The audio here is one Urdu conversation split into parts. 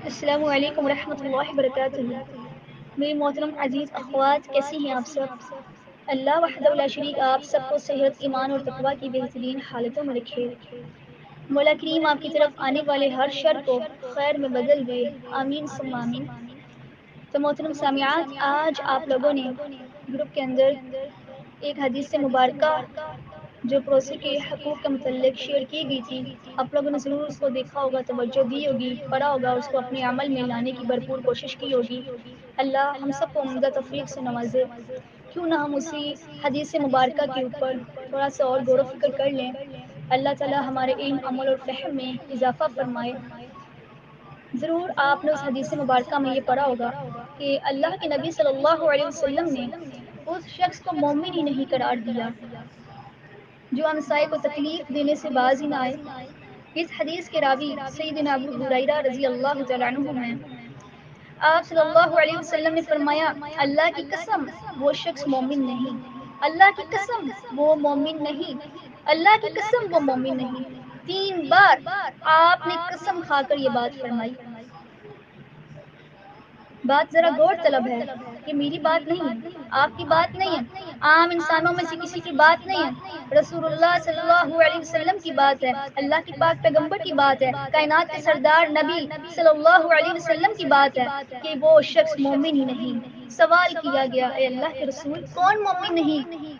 السلام علیکم ورحمۃ اللہ وبرکاتہ۔ میری محترم عزیز اخوات، کیسی ہیں آپ سب؟ اللہ وحدہ لا شریک آپ سب کو صحت، ایمان اور تقوی کی بہترین حالتوں میں رکھے۔ مولا کریم آپ کی طرف آنے والے ہر شر کو خیر میں بدل دے، آمین ثم آمین۔ تو محترم سامعات، آج آپ لوگوں نے گروپ کے اندر ایک حدیث مبارکہ جو پڑوسی کے حقوق کے متعلق شیئر کی گئی تھی، آپ لوگوں نے ضرور اس کو دیکھا ہوگا، توجہ دی ہوگی، پڑھا ہوگا، اس کو اپنے عمل میں لانے کی بھرپور کوشش کی ہوگی۔ اللہ ہم سب کو عمدہ توفیق سے نوازے۔ کیوں نہ ہم اسی حدیث مبارکہ کے اوپر تھوڑا سا اور غور و فکر کر لیں۔ اللہ تعالی ہمارے علم، عمل اور فہم میں اضافہ فرمائے۔ ضرور آپ نے اس حدیث مبارکہ میں یہ پڑھا ہوگا کہ اللہ کے نبی صلی اللہ علیہ وسلم نے اس شخص کو مومن ہی نہیں قرار دیا جو ہمسائے کو تکلیف دینے سے باز ہی نہ آئے۔ اس حدیث کے راوی سیدنا ابو ہریرہ رضی اللہ تعالیٰ عنہ ہیں۔ آپ صلی اللہ علیہ وسلم نے فرمایا، اللہ کی قسم وہ شخص مومن نہیں، اللہ کی قسم وہ مومن نہیں، اللہ کی قسم وہ مومن نہیں۔ 3 بار آپ نے قسم کھا کر یہ بات فرمائی۔ بات ذرا غور طلب ہے کہ میری بات نہیں ہے، آپ کی بات نہیں ہے، عام انسانوں میں سے کسی کی بات نہیں ہے، رسول اللہ صلی اللہ علیہ وسلم کی بات ہے، اللہ کی پاک پیغمبر کی بات ہے، کائنات کے سردار نبی صلی اللہ علیہ وسلم کی بات ہے کہ وہ شخص مومن ہی نہیں۔ سوال کیا گیا، اے اللہ کے رسول، کون مومن نہیں؟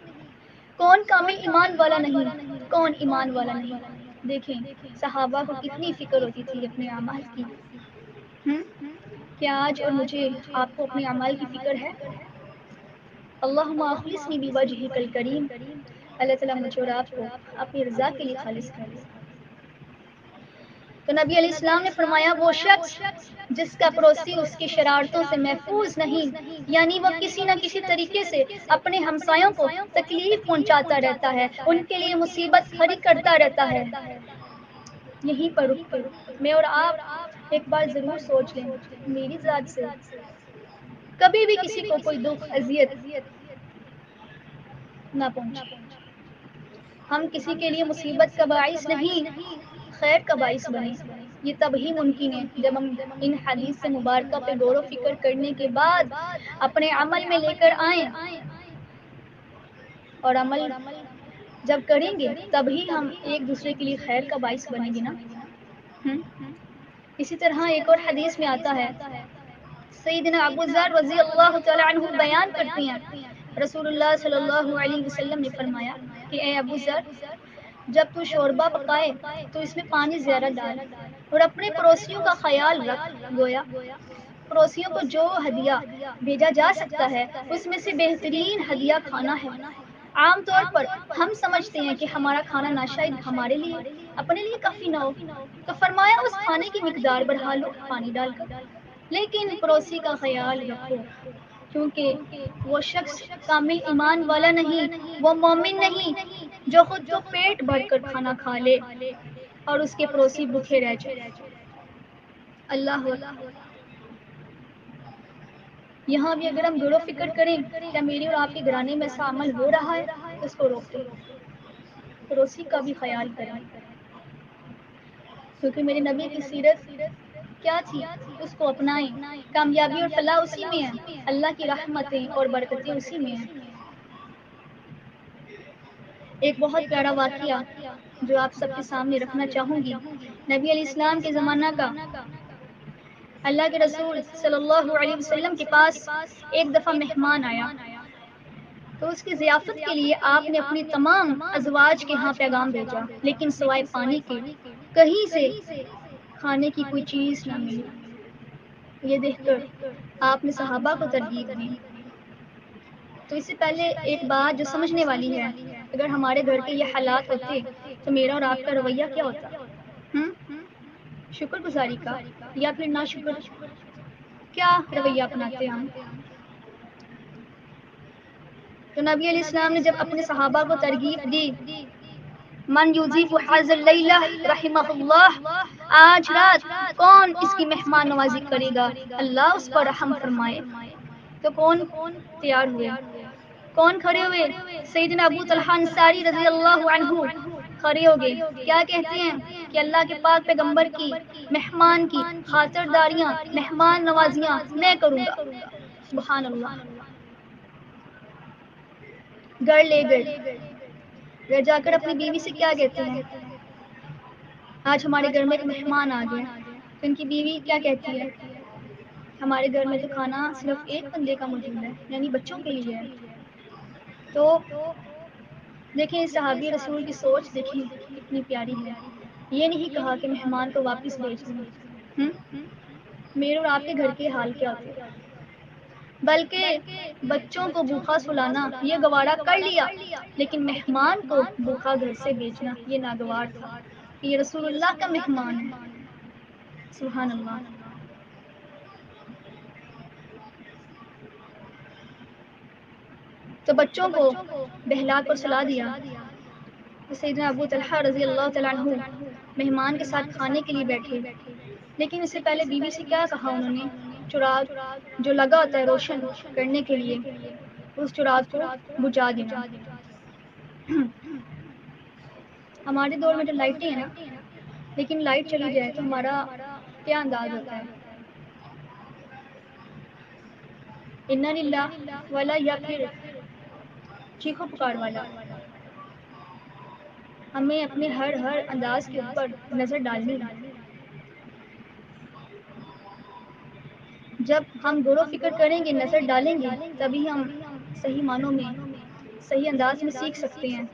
کون کامل ایمان والا نہیں؟ کون ایمان والا نہیں؟ دیکھیں صحابہ کو کتنی فکر ہوتی تھی اپنے اعمال کی۔ کیا آج اور مجھے، آپ کو اپنے اعمال کی فکر ہے؟ اللہم اخلصنی بوجہک الکریم، اللہ تعالیٰ مجھے اور آپ کو اپنی رضا کے لیے خالص کر لے۔ تو نبی علیہ السلام نے فرمایا، وہ شخص جس کا پڑوسی اس کی شرارتوں سے محفوظ نہیں، یعنی وہ کسی نہ کسی طریقے سے اپنے ہمسایوں کو تکلیف پہنچاتا رہتا ہے، ان کے لیے مصیبت کھڑی کرتا رہتا ہے۔ یہیں پر رک کر میں اور آپ ایک بار ضرور سوچ لیں، میری ذات سے کبھی بھی کسی کو کوئی دکھ، اذیت نہ پہنچے۔ ہم کسی کے لیے مصیبت کا باعث نہیں، خیر کا باعث بنے۔ یہ تب ہی ممکن ہے جب ہم ان حدیث سے مبارکہ پہ غور و فکر کرنے کے بعد اپنے عمل میں لے کر آئیں، اور عمل جب کریں گے تبھی ہم ایک دوسرے کے لیے خیر کا باعث بنیں گے نا۔ اسی طرح ایک اور حدیث میں آتا ہے، سیدنا ابو ذر رضی اللہ تعالی عنہ بیان کرتے ہیں، رسول اللہ صلی اللہ علیہ وسلم نے فرمایا کہ اے ابو ذر، جب تو شوربہ پکائے تو اس میں پانی زیادہ ڈال اور اپنے پڑوسیوں کا خیال رکھ۔ گویا پڑوسیوں کو جو ہدیہ بھیجا جا سکتا ہے اس میں سے بہترین ہدیہ کھانا ہے۔ عام طور پر ہم سمجھتے ہیں کہ ہمارا کھانا نہ شاید ہمارے لیے، اپنے لیے کافی نہ ہو، تو فرمایا اس کھانے کی مقدار بڑھا لو پانی ڈال کر، لیکن پڑوسی کا خیال رکھو، کیونکہ وہ شخص کامل ایمان والا نہیں، وہ مومن نہیں جو خود تو پیٹ بھر کر کھانا کھا لے اور اس کے پڑوسی بھوکے رہ جائے۔ اللہ یہاں بھی اگر ہم غور و فکر کریں، کیا میرے اور آپ کے گھرانے میں ایسا عمل ہو رہا ہے؟ اس کو روک دیں، پڑوسی کا بھی خیال کریں، کیونکہ میرے نبی کی سیرت کیا تھی، اس کو اپنائیں۔ کامیابی اور فلاح اسی میں ہے، اللہ کی رحمتیں اور برکتیں اسی میں ہیں۔ ایک بہت پیارا واقعہ جو آپ سب کے سامنے رکھنا چاہوں گی، نبی علیہ السلام کے زمانہ کا۔ اللہ کے رسول صلی اللہ علیہ وسلم کے پاس ایک دفعہ مہمان آیا تو اس کی ضیافت کے لیے آپ نے اپنی تمام ازواج کے ہاں پیغام بھیجا، لیکن سوائے پانی کے کہیں سے کھانے کی کوئی چیز نہ ملی۔ یہ دیکھ کر آپ نے صحابہ کو ترغیب دی۔ تو اس سے پہلے ایک بات جو سمجھنے والی ہے، اگر ہمارے گھر کے یہ حالات ہوتے تو میرا اور آپ کا رویہ کیا ہوتا؟ شکر گزاری کا یا پھر ناشکر؟ کیا رویہ اپناتے ہم؟ تو نبی علیہ السلام نے جب اپنے صحابہ کو ترغیب دی، من یضیف ھذا اللیلہ رحمہ اللہ، آج رات کون اس کی مہمان نوازی کرے گا، اللہ اس پر رحم فرمائے، تو کون تیار ہوئے، کون کھڑے ہوئے؟ سیدنا ابو طلحہ انصاری رضی اللہ عنہ، کھڑے ہو گئے. کیا کہتے ہیں کہ اللہ کے پاک پیغمبر کی مہمان کی خاطرداریاں، مہمان نوازیاں میں کروں گا. سبحان اللہ. گھر لے گئے، گھر جا کر اپنی بیوی سے کیا کہتے ہیں، آج ہمارے گھر میں ایک مہمان آ گیا. تو ان کی بیوی کیا کہتی ہے، ہمارے گھر میں تو کھانا صرف ایک بندے کا موجود ہے، یعنی بچوں کے لیے ہے. تو دیکھیں صحابی رسول کی سوچ دیکھیں کتنی پیاری ہے. یہ نہیں کہا کہ مہمان کو واپس بھیج دیں. میرے اور آپ کے گھر کے حال کیا ہوتے، بلکہ بچوں کو بھوکا سلانا یہ گوارا کر لیا، لیکن مہمان کو بھوکا گھر سے بھیجنا یہ ناگوار تھا. یہ رسول اللہ کا مہمان ہے. سبحان اللہ. تو بچوں کو بہلا کر سلا دیا. سیدنا ابو طلحہ رضی اللہ تعالیٰ عنہ مہمان کے ساتھ کھانے کے لیے بیٹھے، لیکن اس سے پہلے بیوی سے کیا کہا انہوں نے، چراغ جو لگا ہوتا ہے روشن کرنے کے لیے، اس چراغ کو بجھا دینا. ہمارے دور میں جو لائٹیں ہیں نا، لیکن لائٹ چلی جائے تو ہمارا کیا انداز ہوتا ہے، انا للہ والا یا پھر چیخو پکار والا. ہمیں اپنے ہر انداز کے اوپر نظر ڈالنی ہے. جب ہم غور و فکر کریں گے، نظر ڈالیں گے، تبھی ہم صحیح معنوں میں صحیح انداز میں سیکھ سکتے ہیں.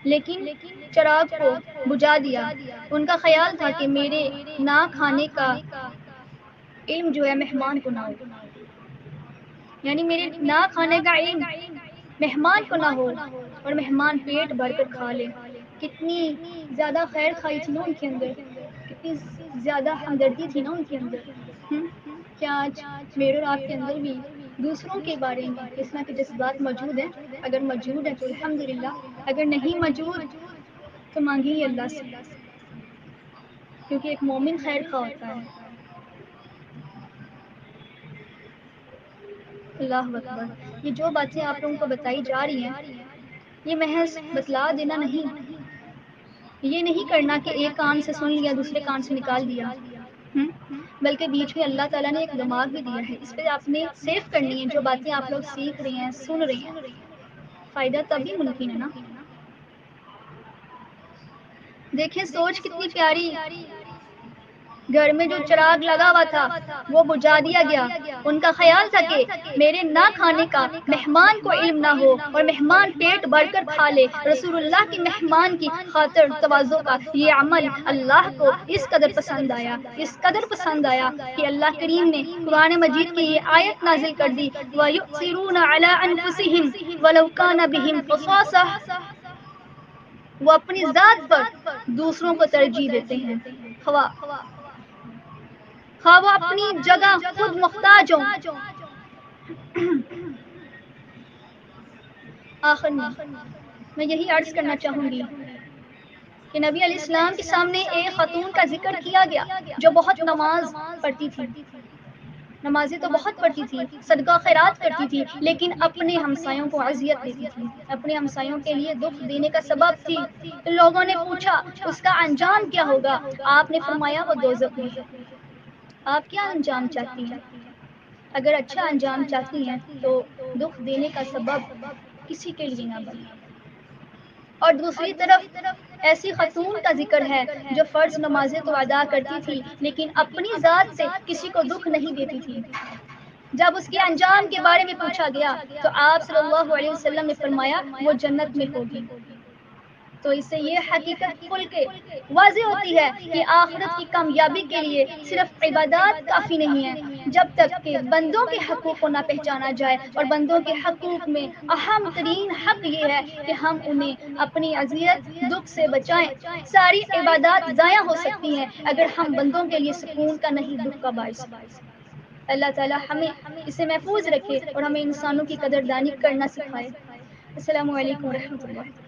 لیکن چراغ کو بجھا دیا. ان کا خیال تھا کہ میرے نہ کھانے کا علم جو ہے مہمان کو نہ ہو، یعنی میرے نہ کھانے کا علم مہمان کو نہ ہو اور مہمان پیٹ بھر کر کھا لے. کتنی زیادہ خیر خواہی تھی نا ان کے اندر، کتنی زیادہ ہمدردی تھی نا ان کے اندر. کیا آج میرے اور آپ کے اندر بھی دوسروں کے بارے میں اس طرح کے جذبات موجود ہیں؟ اگر موجود ہیں تو الحمدللہ، اگر نہیں موجود تو مانگیے اللہ سے، کیونکہ ایک مومن خیر خواہ ہوتا ہے. اللہ اکبر. یہ جو باتیں آپ لوگوں کو بتائی جا رہی ہیں، یہ محض بتلا دینا نہیں، یہ نہیں کرنا کہ ایک کان سے سن لیا دوسرے کان سے نکال دیا، بلکہ بیچ میں اللہ تعالیٰ نے ایک دماغ بھی دیا ہے. اس پہ آپ نے سیو کرنی ہے جو باتیں آپ لوگ سیکھ رہے ہیں، سن رہے ہیں. فائدہ تبھی ممکن ہے نا. دیکھیں سوچ کتنی پیاری. گھر میں جو چراغ لگا ہوا تھا وہ بجھا دیا گیا. ان کا خیال تھا کہ میرے نہ کھانے کا مہمان کو علم نہ ہو اور مہمان پیٹ بھر کر کھا لے. رسول اللہ کی مہمان کی خاطر تواضع کا یہ عمل اللہ کو اس قدر پسند آیا، اس قدر پسند آیا کہ اللہ کریم نے قرآن مجید کی یہ آیت نازل کر دی، وَيُؤْثِرُونَ عَلَىٰ أَنفُسِهِمْ وَلَوْ كَانَ بِهِمْ خَصَاصَةٌ. وہ اپنی ذات پر دوسروں کو ترجیح دیتے ہیں، خواہ وہ اپنی جگہ خود محتاج ہوں. آخر میں یہی عرض کرنا چاہوں گی کہ نبی علیہ السلام کے سامنے ایک خاتون کا ذکر کیا گیا جو بہت نماز پڑھتی تھی، نمازیں تو بہت پڑھتی تھی، صدقہ خیرات کرتی تھی، لیکن اپنے ہمسایوں کو اذیت دیتی تھی، اپنے ہمسایوں کے لیے دکھ دینے کا سبب تھی. لوگوں نے پوچھا اس کا انجام کیا ہوگا؟ آپ نے فرمایا وہ دوزخ میں ہے. آپ کیا انجام چاہتی ہیں؟ اگر اچھا انجام چاہتی ہیں تو دکھ دینے کا سبب کسی کے لیے نہ بنے. اور دوسری طرف ایسی خاتون کا ذکر ہے جو فرض نمازیں تو ادا کرتی تھی لیکن اپنی ذات سے کسی کو دکھ نہیں دیتی تھی. جب اس کے انجام کے بارے میں پوچھا گیا تو آپ صلی اللہ علیہ وسلم نے فرمایا وہ جنت میں ہوگی. تو اس سے یہ حقیقت کھل کے واضح ہوتی ہے کہ آخرت کی کامیابی کے لیے صرف عبادات کافی نہیں ہے، جب تک کہ بندوں کے حقوق کو نہ پہچانا جائے. اور بندوں کے حقوق میں اہم ترین حق یہ ہے کہ ہم انہیں اپنی اذیت دکھ سے بچائیں. ساری عبادات ضائع ہو سکتی ہیں اگر ہم بندوں کے لیے سکون کا نہیں دکھ کا باعث. اللہ تعالی ہمیں اسے محفوظ رکھے اور ہمیں انسانوں کی قدردانی کرنا سکھائے. السلام علیکم ورحمۃ اللہ.